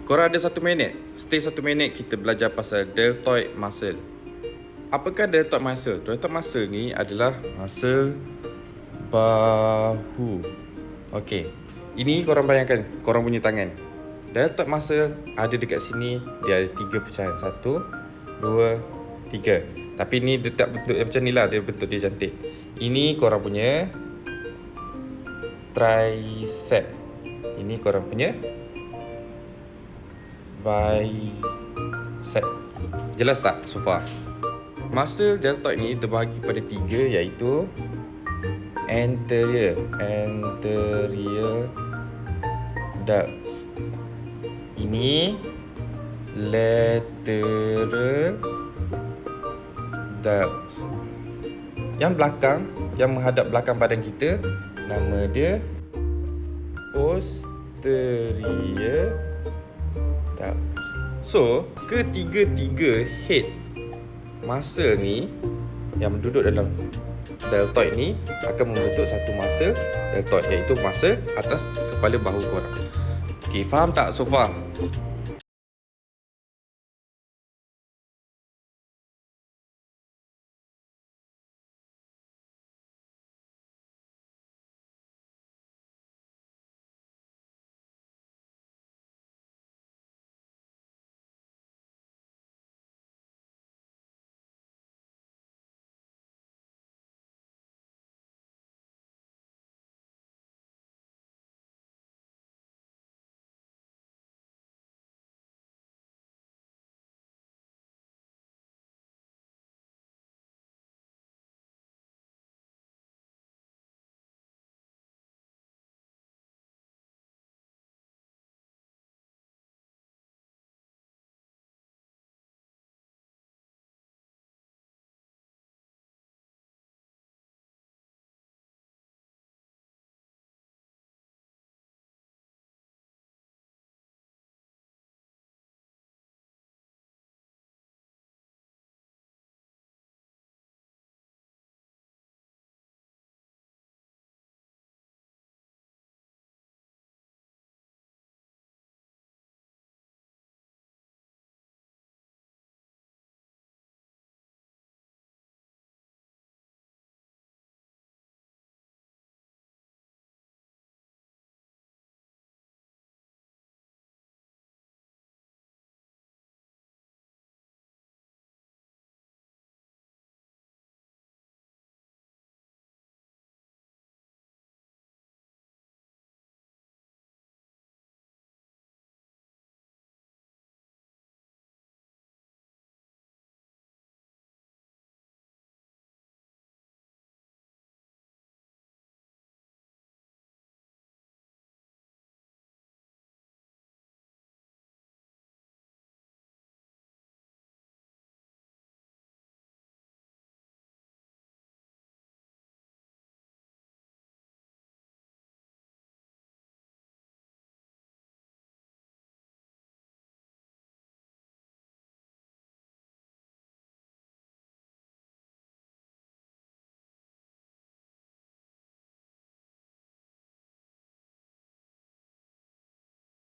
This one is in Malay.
Korang ada 1 minit. Stay 1 minit kita belajar pasal deltoid muscle. Apakah deltoid muscle? Deltoid muscle ni adalah muscle bahu. Okey. Ini korang bayangkan, korang punya tangan. Deltoid muscle ada dekat sini, dia ada 3 pecahan. 1, 2, 3. Tapi ni dia tak bentuk macam ni lah, dia bentuk dia cantik. Ini korang punya tricep. Ini korang punya bicep. Jelas tak so far? Muscle deltoid ni terbahagi pada 3, iaitu anterior ducts. Ini lateral ducts. Yang belakang, yang menghadap belakang badan kita, nama dia posterior ducts. So, ketiga-tiga head muscle ni yang duduk dalam deltoid ni akan membentuk satu muscle deltoid, iaitu muscle atas kepala bahu korang. Okey, faham tak so far?